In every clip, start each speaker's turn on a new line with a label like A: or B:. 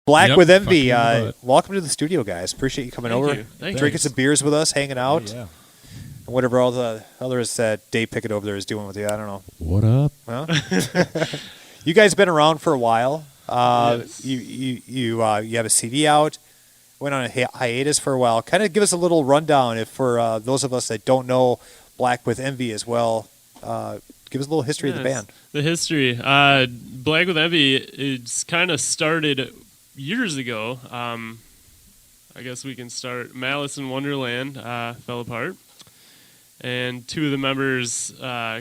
A: Black
B: Yep,
A: with Envy.
B: fucking butt.
A: Welcome to the studio, guys. Appreciate you coming
C: Thank
A: over,
C: you. Thank
A: drinking
C: you.
A: some beers with us, hanging out,
D: Yeah.
A: and whatever all the others that Dave Pickett over there is doing with you. I don't know.
B: What up?
A: Well, you guys been around for a while.
C: Yes.
A: You have a CD out. Went on a hiatus for a while. Kind of give us a little rundown, if for those of us that don't know Black with Envy as well. Give us a little history of the
C: Yes.
A: band.
C: The history. Black with Envy, it's kind of started years ago. I guess we can start. Malice in Wonderland fell apart. And two of the members,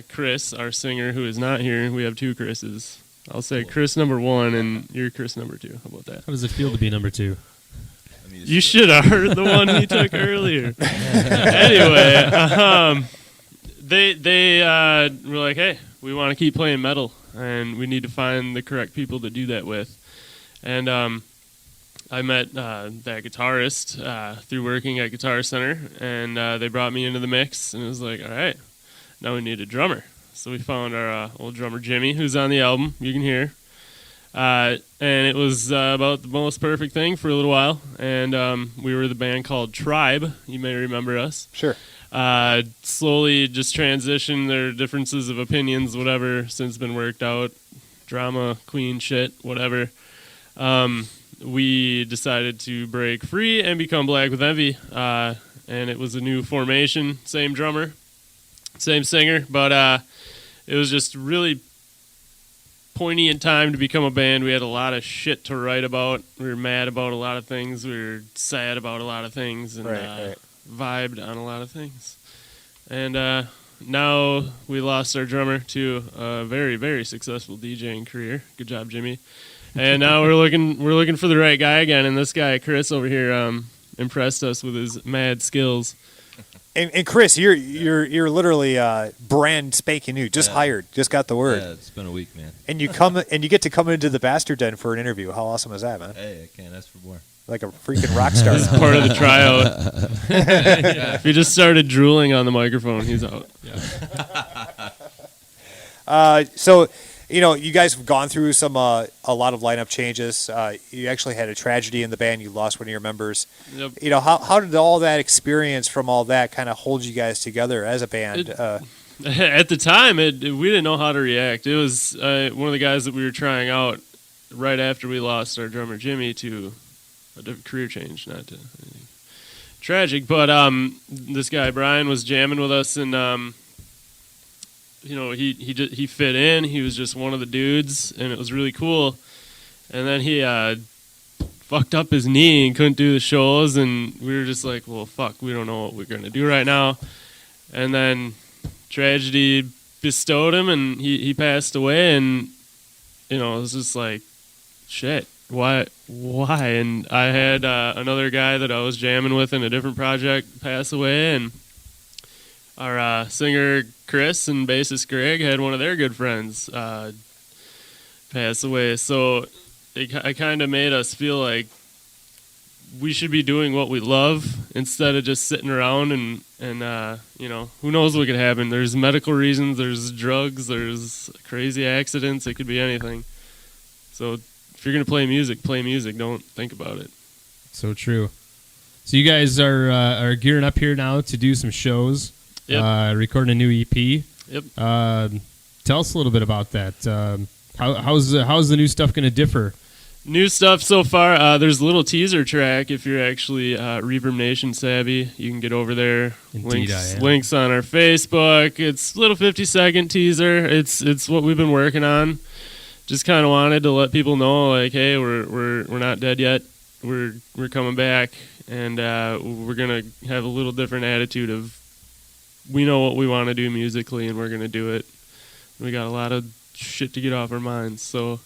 C: Chris, our singer, who is not here, we have two Chris's. I'll say Chris number 1 and you're Chris number 2. How about that?
B: How does it feel to be number 2?
C: You should have heard the one he took earlier. Anyway, they were like, hey, we want to keep playing metal, and we need to find the correct people to do that with. And I met that guitarist through working at Guitar Center, and they brought me into the mix, and it was like, all right, now we need a drummer. So we found our old drummer, Jimmy, who's on the album, you can hear. And it was about the most perfect thing for a little while, and we were the band called Tribe. You may remember us.
A: Sure.
C: Slowly just transitioned their differences of opinions, whatever, since been worked out. Drama, queen shit, whatever. We decided to break free and become Black with Envy. And it was a new formation, same drummer, same singer, but it was just really poignant time to become a band. We had a lot of shit to write about. We were mad about a lot of things. We were sad about a lot of things, and
A: Right.
C: vibed on a lot of things. And now we lost our drummer to a very, very successful DJing career. Good job, Jimmy. And now we're looking for the right guy again. And this guy, Chris, over here, impressed us with his mad skills.
A: And Chris, you're literally brand spanking new, just hired, just got the word,
D: Yeah, it's been a week, man.
A: and you get to come into the Bastard Den for an interview. How awesome is that, man?
D: Hey, I can't ask for more.
A: Like a freaking rock star.
C: This is part of the tryout. If he just started drooling on the microphone, he's out.
A: So, you guys have gone through a lot of lineup changes. You actually had a tragedy in the band. You lost one of your members.
C: Yep.
A: How did all that experience from all that kind of hold you guys together as a band?
C: At the time, we didn't know how to react. It was one of the guys that we were trying out right after we lost our drummer Jimmy to a different career change, not to anything tragic. But this guy Brian was jamming with us, and he fit in. He was just one of the dudes, and it was really cool. And then he fucked up his knee and couldn't do the shows, and we were just like, well, fuck, we don't know what we're gonna do right now. And then tragedy bestowed him, and he passed away, and it was just like, shit, why? And I had another guy that I was jamming with in a different project pass away, and our singer Chris and bassist Greg had one of their good friends pass away. So it kind of made us feel like we should be doing what we love instead of just sitting around and who knows what could happen. There's medical reasons, there's drugs, there's crazy accidents. It could be anything. So if you're going to play music. Don't think about it.
B: So true. So you guys are gearing up here now to do some shows.
C: Yep.
B: Recording a new EP.
C: Yep.
B: Tell us a little bit about that. How's the new stuff going to differ?
C: New stuff so far. There's a little teaser track. If you're actually Reverb Nation savvy, you can get over there.
B: Indeed, I am.
C: Links on our Facebook. It's a little 50-second teaser. It's what we've been working on. Just kind of wanted to let people know, like, hey, we're not dead yet. We're coming back, and we're gonna have a little different attitude of we know what we want to do musically, and we're gonna do it. We got a lot of shit to get off our minds, so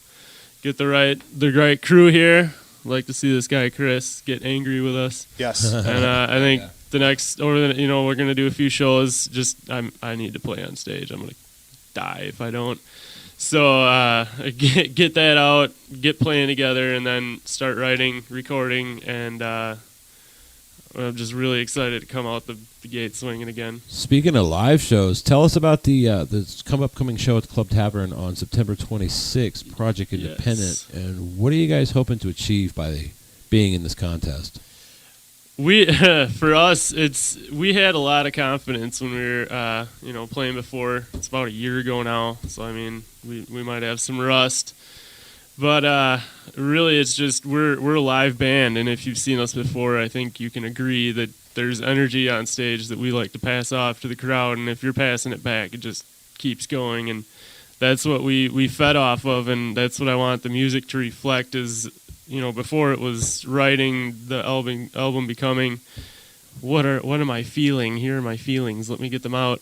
C: get the right crew here. I'd like to see this guy Chris get angry with us.
A: Yes.
C: And I think the next, we're gonna do a few shows. Just I need to play on stage. I'm gonna die if I don't. So get that out, get playing together, and then start writing, recording, and I'm just really excited to come out the gate swinging again.
E: Speaking of live shows, tell us about the upcoming show at the Club Tavern on September 26th, Project Independent, and what are you guys hoping to achieve by being in this contest?
C: We, for us, we had a lot of confidence when we were, playing before. It's about a year ago now, so I mean, we might have some rust, but really, it's just we're a live band, and if you've seen us before, I think you can agree that there's energy on stage that we like to pass off to the crowd, and if you're passing it back, it just keeps going, and that's what we fed off of, and that's what I want the music to reflect is. Before it was writing the album becoming, what am I feeling? Here are my feelings. Let me get them out.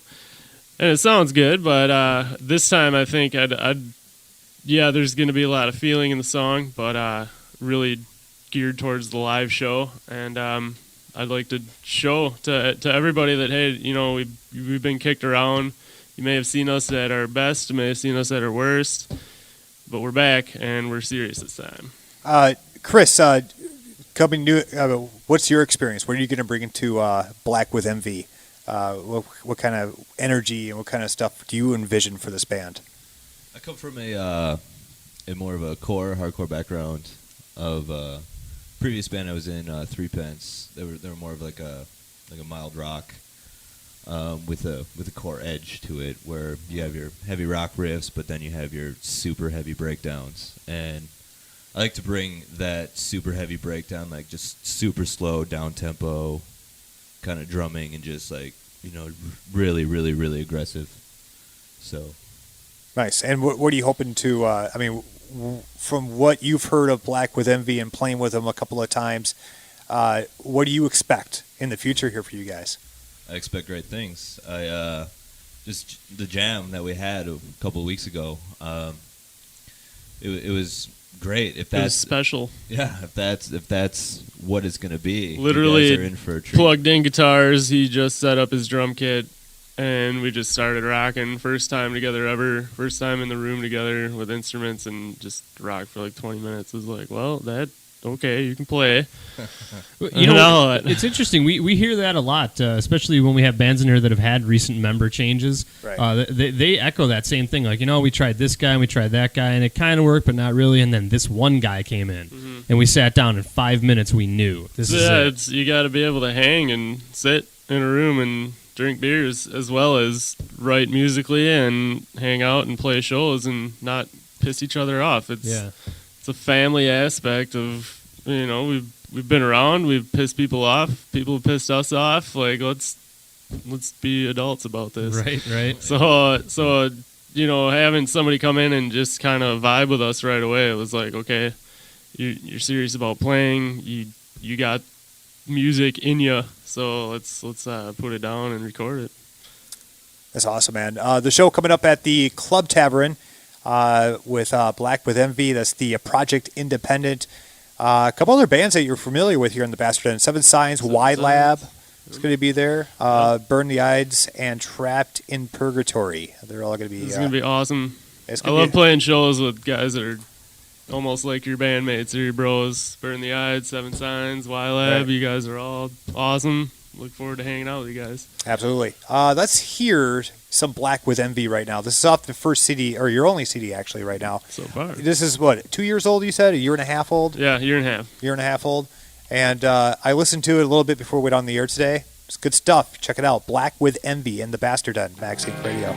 C: And it sounds good, but this time I think there's going to be a lot of feeling in the song, but really geared towards the live show. And I'd like to show to everybody that, hey, we've been kicked around. You may have seen us at our best, you may have seen us at our worst, but we're back and we're serious this time.
A: Chris, coming new, what's your experience? What are you going to bring into Black with Envy? What kind of energy and what kind of stuff do you envision for this band?
D: I come from a more of a hardcore background of previous band I was in, Three Pence. They were more of like a mild rock with a core edge to it, where you have your heavy rock riffs, but then you have your super heavy breakdowns. And I like to bring that super heavy breakdown, like just super slow, down tempo, kind of drumming, and just like really, really, really aggressive. So
A: nice. And what are you hoping to? From what you've heard of Black with Envy and playing with them a couple of times, what do you expect in the future here for you guys?
D: I expect great things. Just the jam that we had a couple of weeks ago. It was great. If
C: It was
D: that's
C: special.
D: yeah, if that's what it's gonna be,
C: Literally
D: you guys are in for a treat.
C: Plugged in guitars. He just set up his drum kit, and we just started rocking. First time together ever. First time in the room together with instruments, and just rocked for like 20 minutes. It was like, well, okay, you can play.
B: It's interesting. We hear that a lot, especially when we have bands in here that have had recent member changes.
A: Right.
B: They echo that same thing. Like, we tried this guy and we tried that guy, and it kind of worked, but not really. And then this one guy came in, and we sat down. In 5 minutes, we knew this is it.
C: You got to be able to hang and sit in a room and drink beers as well as write musically and hang out and play shows and not piss each other off. It's a family aspect of, we've been around, we've pissed people off, people have pissed us off. Like, let's be adults about this.
B: Right.
C: So having somebody come in and just kind of vibe with us right away, it was like, okay, you're serious about playing, you got music in you, so let's put it down and record it.
A: That's awesome, man. The show coming up at the Club Tavern with Black with Envy. That's the Project Independent. A couple other bands that you're familiar with here in the Bastard Den. Seven Signs, Y Lab is going to be there. Burn the Ides and Trapped in Purgatory. They're all going to be.
C: It's going to be awesome.
A: I
C: love playing shows with guys that are almost like your bandmates or your bros. Burn the Ides, Seven Signs, Y Lab.
A: Right.
C: You guys are all awesome. Look forward to hanging out with you guys.
A: Absolutely. Let's hear some Black with Envy right now. This is off the first CD, or your only CD actually right now.
C: So far.
A: This is what, 2 years old, you said? A year and a half old?
C: Yeah, year and a half.
A: Year and a half old. And I listened to it a little bit before we went on the air today. It's good stuff. Check it out. Black with Envy in the Bastard Den, Mag Sync Radio.